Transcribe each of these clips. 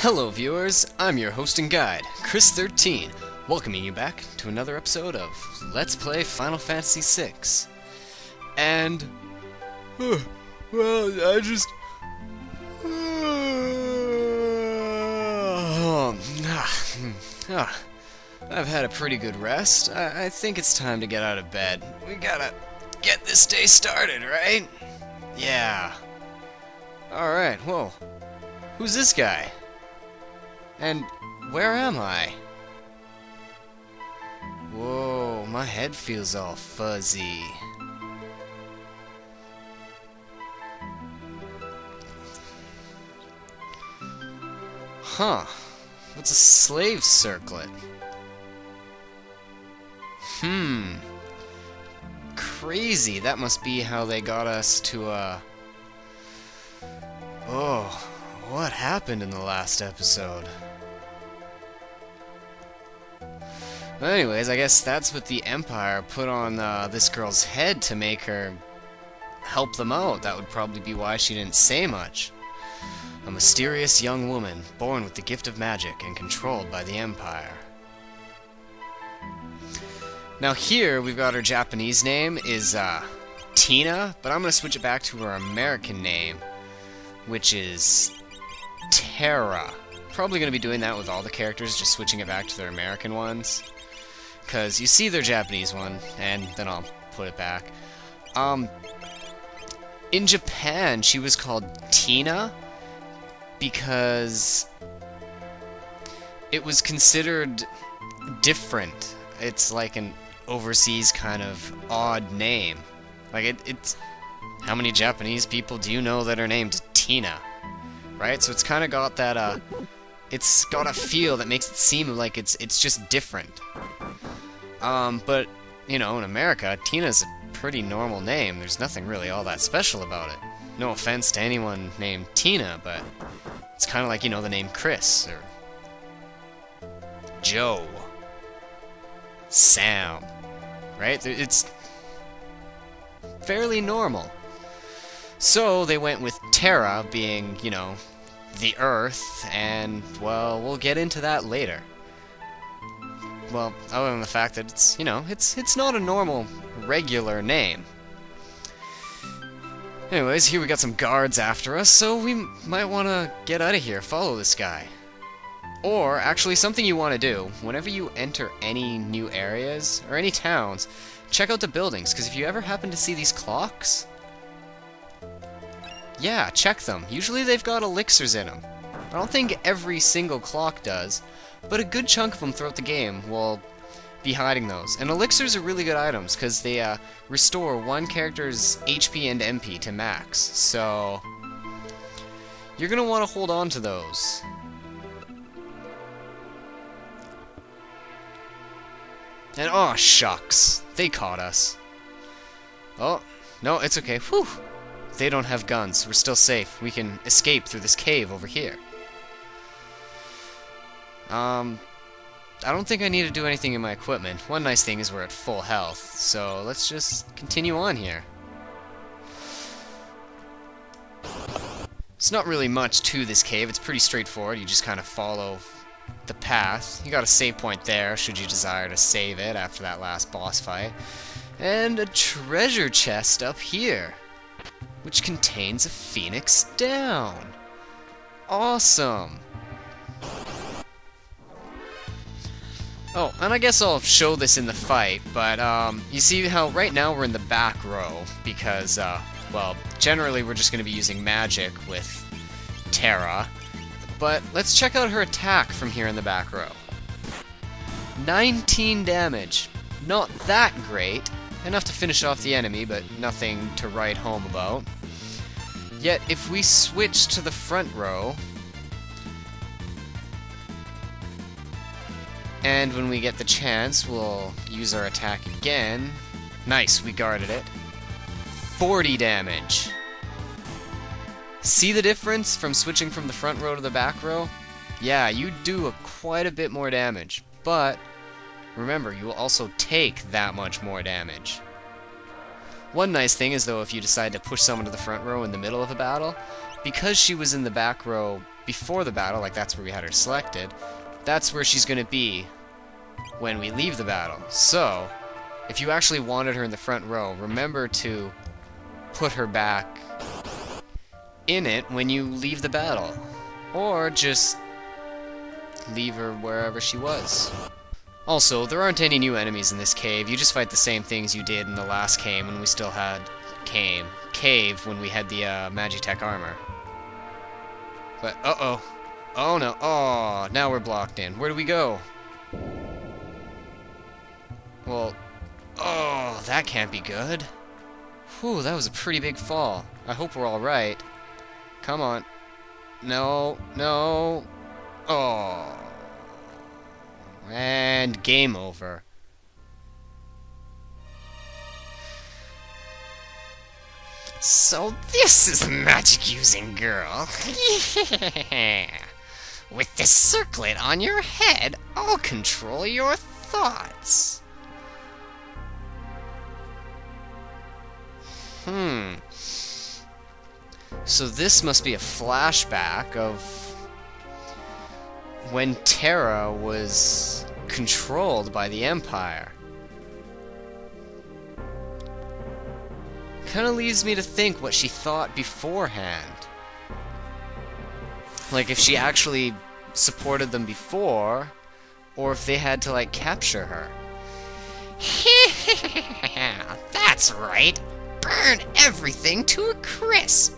Hello viewers, I'm your host and guide, Thirtyne, welcoming you back to another episode of Let's Play Final Fantasy VI. And, well, I just... I've had a pretty good rest. I think it's time to get out of bed. We gotta get this day started, right? Yeah. Alright, whoa. Who's this guy? And where am I? Whoa, my head feels all fuzzy. Huh. What's a slave circlet? Crazy. That must be how they got us to, Oh, what happened in the last episode? Well, anyways, I guess that's what the Empire put on this girl's head to make her help them out. That would probably be why she didn't say much. A mysterious young woman, born with the gift of magic and controlled by the Empire. Now here, we've got her Japanese name is Tina, but I'm going to switch it back to her American name, which is Terra. Probably going to be doing that with all the characters, just switching it back to their American ones. Because you see their Japanese one, and then I'll put it back. In Japan, she was called Tina because it was considered different. It's like an overseas kind of odd name. Like, it's... How many Japanese people do you know that are named Tina? Right? So it's kind of got that, it's got a feel that makes it seem like it's just different. But, you know, in America, Tina's a pretty normal name. There's nothing really all that special about it. No offense to anyone named Tina, but it's kind of like, you know, the name Chris, or Joe, Sam, right? It's fairly normal. So they went with Terra being, you know, the Earth, and, well, we'll get into that later. Well, other than the fact that it's, you know, it's not a normal, regular name. Anyways, here we got some guards after us, so we might want to get out of here, follow this guy. Or, actually, something you want to do, whenever you enter any new areas, or any towns, check out the buildings, because if you ever happen to see these clocks, yeah, check them. Usually they've got elixirs in them. I don't think every single clock does, but a good chunk of them throughout the game will be hiding those. And elixirs are really good items, because they restore one character's HP and MP to max, so you're going to want to hold on to those. And oh shucks, they caught us. Oh, no, it's okay. Whew. They don't have guns. We're still safe. We can escape through this cave over here. I don't think I need to do anything in my equipment. One nice thing is we're at full health, so let's just continue on here. It's not really much to this cave. It's pretty straightforward. You just kind of follow the path. You got a save point there, should you desire to save it after that last boss fight. And a treasure chest up here, which contains a Phoenix down. Awesome! Oh, and I guess I'll show this in the fight, but, you see how right now we're in the back row, because, well, generally we're just going to be using magic with Terra, but let's check out her attack from here in the back row. 19 damage. Not that great. Enough to finish off the enemy, but nothing to write home about. Yet, if we switch to the front row, and when we get the chance, we'll use our attack again. Nice, we guarded it. 40 damage. See the difference from switching from the front row to the back row? Yeah, you do quite a bit more damage, but remember, you will also take that much more damage. One nice thing is, though, if you decide to push someone to the front row in the middle of a battle, because she was in the back row before the battle, like that's where we had her selected, that's where she's going to be when we leave the battle. So, if you actually wanted her in the front row, remember to put her back in it when you leave the battle. Or just leave her wherever she was. Also, there aren't any new enemies in this cave. You just fight the same things you did in the last cave when we still had cave when we had the Magitech armor. But uh-oh. Oh no. Oh, now we're blocked in. Where do we go? Well, oh, that can't be good. Whew, that was a pretty big fall. I hope we're all right. Come on. No, no. Oh. And game over. So this is the magic-using girl. Yeah. With this circlet on your head, I'll control your thoughts. So this must be a flashback of when Terra was controlled by the Empire. Kinda leads me to think what she thought beforehand. Like if she actually supported them before, or if they had to, like, capture her. That's right! Burn everything to a crisp!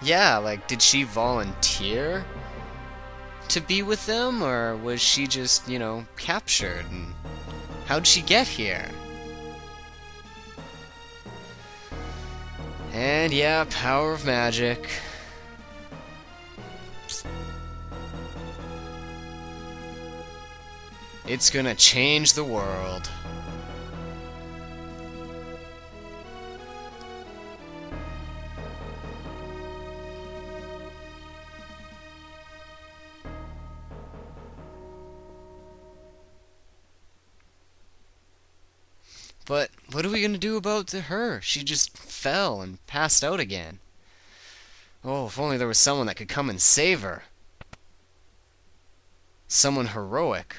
Yeah, like, did she volunteer to be with them, or was she just, you know, captured? And how'd she get here? And yeah, power of magic. It's gonna change the world. But what are we gonna do about her? She just fell and passed out again. Oh, if only there was someone that could come and save her. Someone heroic.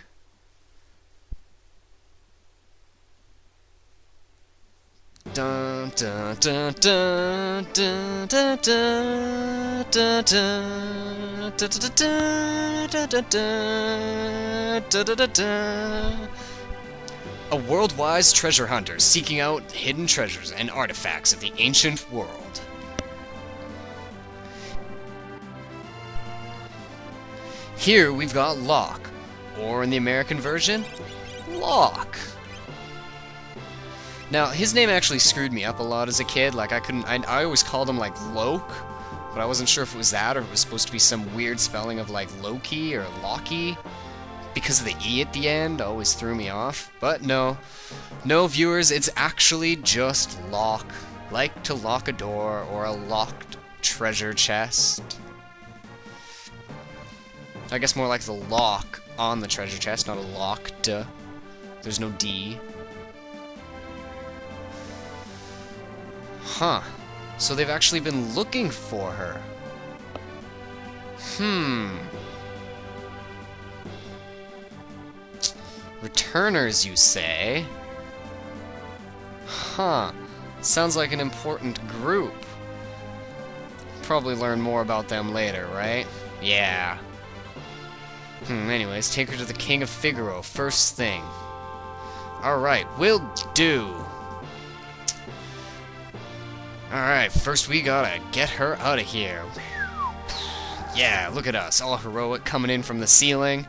Dun dun dun dun dun dun dun dun dun dun dun dun dun. A world-wise treasure hunter seeking out hidden treasures and artifacts of the ancient world. Here we've got Locke, or in the American version, Locke. Now, his name actually screwed me up a lot as a kid. Like, I always called him, like, Loke, but I wasn't sure if it was that or if it was supposed to be some weird spelling of, like, Loki or Loki. Because of the E at the end, always threw me off. But no. No, viewers, it's actually just Locke. Like to lock a door or a locked treasure chest. I guess more like the lock on the treasure chest, not a locked. There's no D. Huh. So they've actually been looking for her. Returners, you say? Huh. Sounds like an important group. Probably learn more about them later, right? Yeah. Anyways, take her to the King of Figaro, first thing. Alright, will do. Alright, first we gotta get her out of here. Yeah, look at us, all heroic, coming in from the ceiling.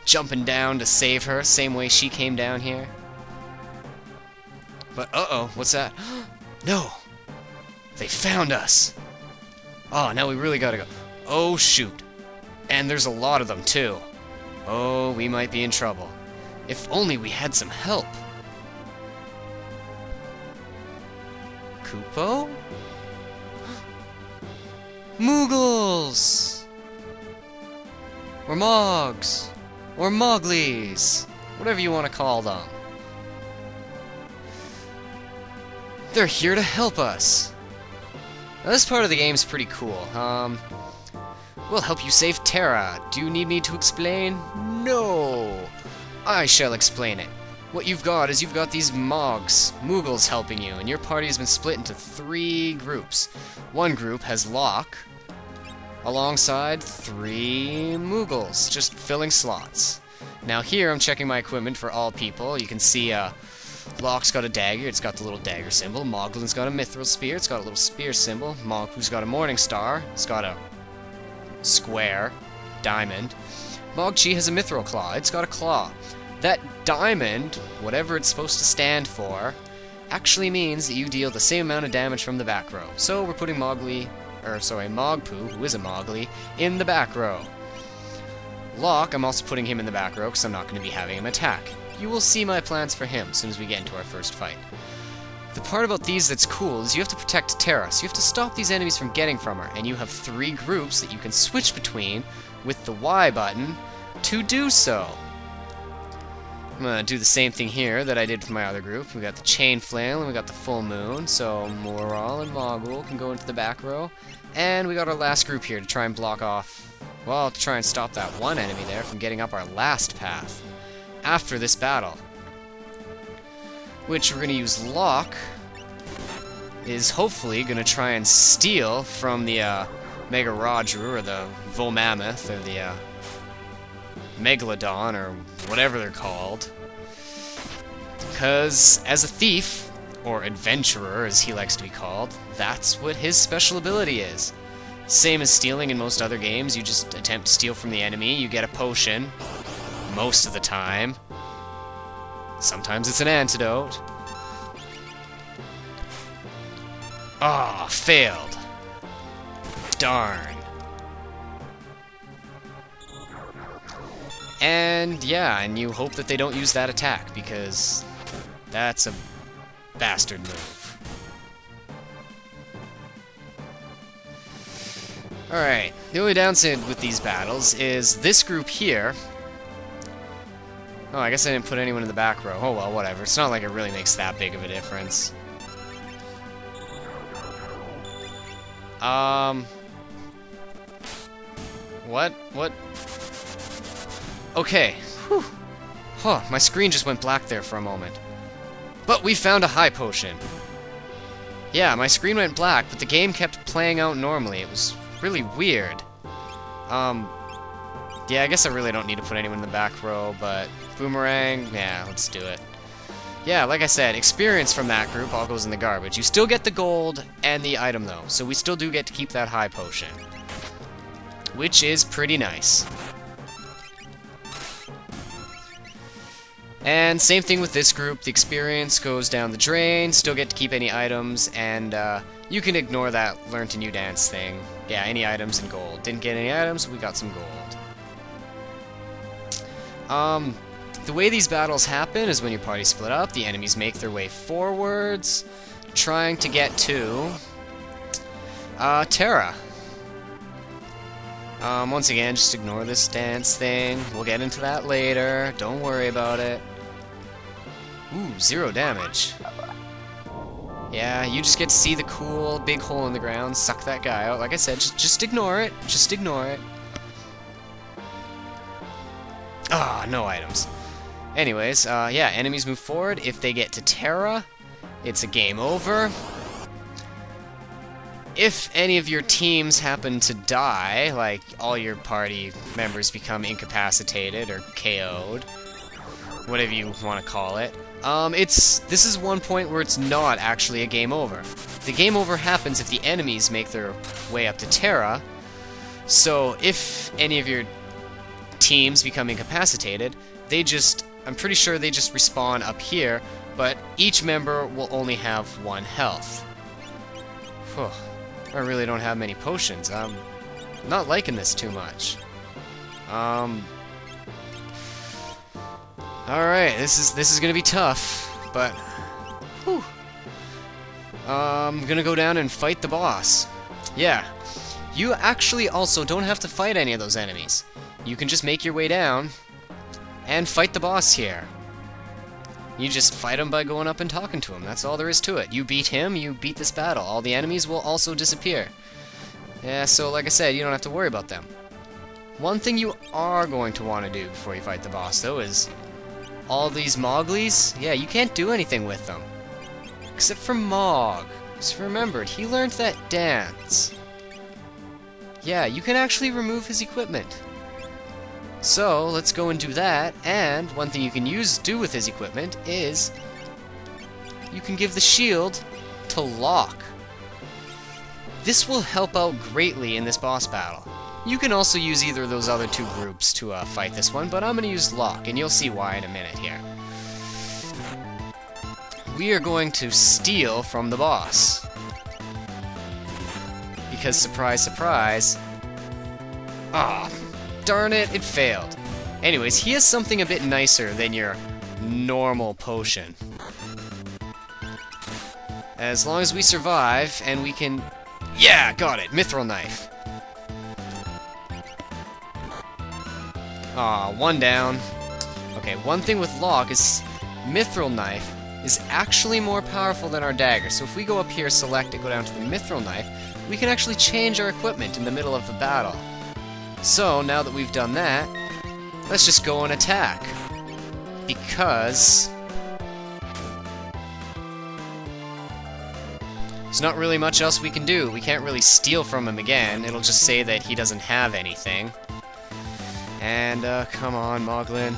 Jumping down to save her, same way she came down here. But uh-oh, what's that? No! They found us! Oh, now we really gotta go. Oh, shoot. And there's a lot of them, too. Oh, we might be in trouble. If only we had some help. Kupo? Moogles! Or Mogs! Or Moogles! Whatever you want to call them. They're here to help us. Now, this part of the game is pretty cool. We'll help you save Terra. Do you need me to explain? No! I shall explain it. What you've got is you've got these Moogles helping you, and your party has been split into 3 groups. One group has Locke, alongside 3 Moogles, just filling slots. Now here, I'm checking my equipment for all people. You can see, Locke's got a dagger, it's got the little dagger symbol. Moglin's got a mithril spear, it's got a little spear symbol. Mogwho's got a morning star, it's got a square, diamond. Mogchi has a mithril claw, it's got a claw. That diamond, whatever it's supposed to stand for, actually means that you deal the same amount of damage from the back row. So we're putting Mogwho, who is a Mogli, in the back row. Locke, I'm also putting him in the back row because I'm not going to be having him attack. You will see my plans for him as soon as we get into our first fight. The part about these that's cool is you have to protect Terra, so you have to stop these enemies from getting from her, and you have 3 groups that you can switch between with the Y button to do so. I'm going to do the same thing here that I did for my other group. We got the Chain Flail and we got the Full Moon, so Moral and Moogles can go into the back row. And we got our last group here to try and block off, well, to try and stop that one enemy there from getting up our last path after this battle. Which we're going to use Locke, is hopefully going to try and steal from the Mega Rajru, or the Volmammoth, or the Megalodon, or whatever they're called. Because as a thief, or adventurer as he likes to be called, that's what his special ability is. Same as stealing in most other games, you just attempt to steal from the enemy, you get a potion, most of the time. Sometimes it's an antidote. Ah, failed. Darn. And yeah, and you hope that they don't use that attack, because that's a bastard move. Alright, the only downside with these battles is this group here. Oh, I guess I didn't put anyone in the back row. Oh well, whatever. It's not like it really makes that big of a difference. What? Okay. Whew. Huh, my screen just went black there for a moment. But we found a high potion. Yeah, my screen went black, but the game kept playing out normally. It was really weird. Yeah, I guess I really don't need to put anyone in the back row, but Boomerang, yeah, let's do it. Yeah, like I said, experience from that group all goes in the garbage. You still get the gold and the item, though, so we still do get to keep that high potion. Which is pretty nice. And same thing with this group, the experience goes down the drain, still get to keep any items, and you can ignore that learn to new dance thing. Yeah, any items and gold. Didn't get any items, we got some gold. The way these battles happen is when your party split up, the enemies make their way forwards, trying to get to Terra. Once again, just ignore this dance thing. We'll get into that later. Don't worry about it. Ooh, 0 damage. Yeah, you just get to see the cool big hole in the ground, suck that guy out. Like I said, just ignore it. Just ignore it. Ah, no items. Anyways, yeah, enemies move forward. If they get to Terra, it's a game over. If any of your teams happen to die, like all your party members become incapacitated or KO'd, whatever you want to call it, this is one point where it's not actually a game over. The game over happens if the enemies make their way up to Terra. So if any of your teams become incapacitated, I'm pretty sure they just respawn up here, but each member will only have 1 health. Whew. I really don't have many potions. I'm not liking this too much. Alright, this is gonna be tough, but whew. I'm gonna go down and fight the boss. Yeah. You actually also don't have to fight any of those enemies. You can just make your way down and fight the boss here. You just fight him by going up and talking to him. That's all there is to it. You beat him, you beat this battle. All the enemies will also disappear. Yeah, so like I said, you don't have to worry about them. One thing you are going to want to do before you fight the boss, though, is all these Moogles. Yeah, you can't do anything with them. Except for Mog. Just remembered, he learned that dance. Yeah, you can actually remove his equipment. So, let's go and do that, and one thing you can do with his equipment is you can give the shield to Locke. This will help out greatly in this boss battle. You can also use either of those other two groups to fight this one, but I'm going to use Locke, and you'll see why in a minute here. We are going to steal from the boss. Because, surprise, surprise... Ah, darn it, it failed. Anyways, he has something a bit nicer than your normal potion. As long as we survive, and we can... Yeah, got it! Mithril Knife. Aw, one down. Okay, one thing with Locke is Mithril Knife is actually more powerful than our dagger. So if we go up here, select it, go down to the Mithril Knife, we can actually change our equipment in the middle of the battle. So, now that we've done that, let's just go and attack. Because... there's not really much else we can do. We can't really steal from him again. It'll just say that he doesn't have anything. And, come on, Moglin.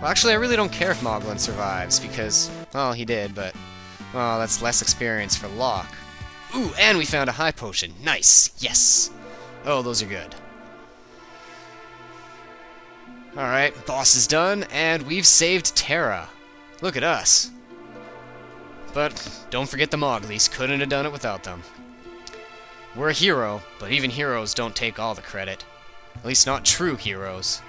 Well, actually, I really don't care if Moglin survives, because, well, he did, but, well, that's less experience for Locke. Ooh, and we found a high potion. Nice. Yes. Oh, those are good. Alright, boss is done, and we've saved Terra. Look at us. But don't forget the Moogles. Couldn't have done it without them. We're a hero, but even heroes don't take all the credit. At least not true heroes.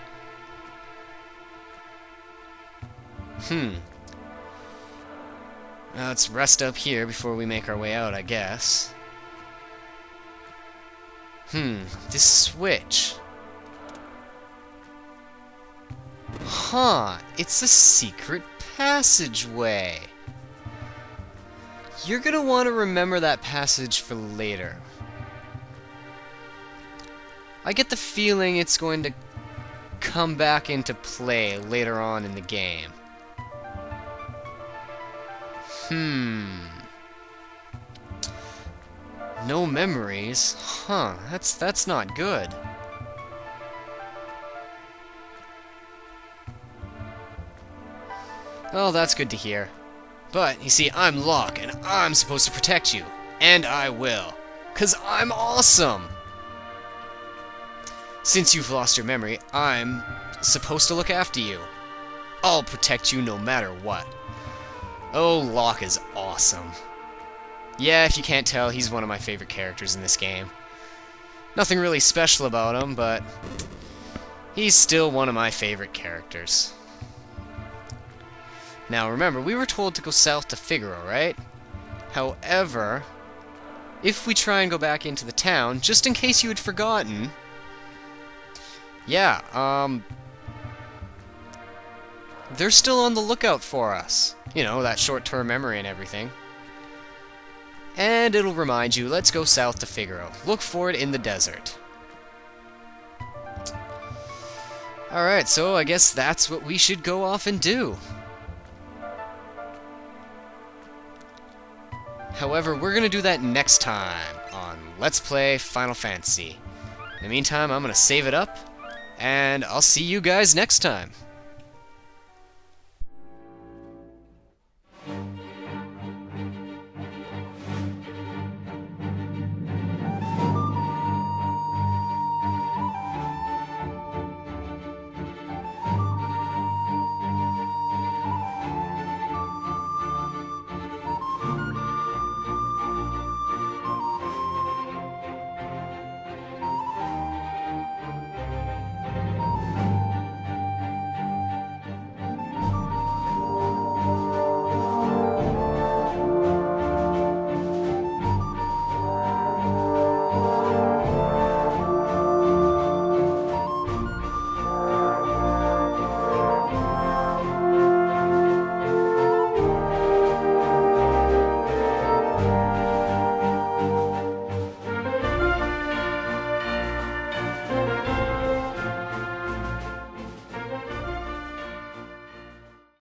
Let's rest up here before we make our way out, I guess. This switch. Huh, it's a secret passageway. You're gonna want to remember that passage for later. I get the feeling it's going to come back into play later on in the game. No memories? Huh, that's not good. Well, that's good to hear. But, you see, I'm Locke, and I'm supposed to protect you. And I will. 'Cause I'm awesome! Since you've lost your memory, I'm supposed to look after you. I'll protect you no matter what. Oh, Locke is awesome. Yeah, if you can't tell, he's one of my favorite characters in this game. Nothing really special about him, but he's still one of my favorite characters. Now, remember, we were told to go south to Figaro, right? However, if we try and go back into the town, just in case you had forgotten... yeah, they're still on the lookout for us. You know, that short-term memory and everything. And it'll remind you, let's go south to Figaro. Look for it in the desert. Alright, so I guess that's what we should go off and do. However, we're going to do that next time on Let's Play Final Fantasy. In the meantime, I'm going to save it up, and I'll see you guys next time.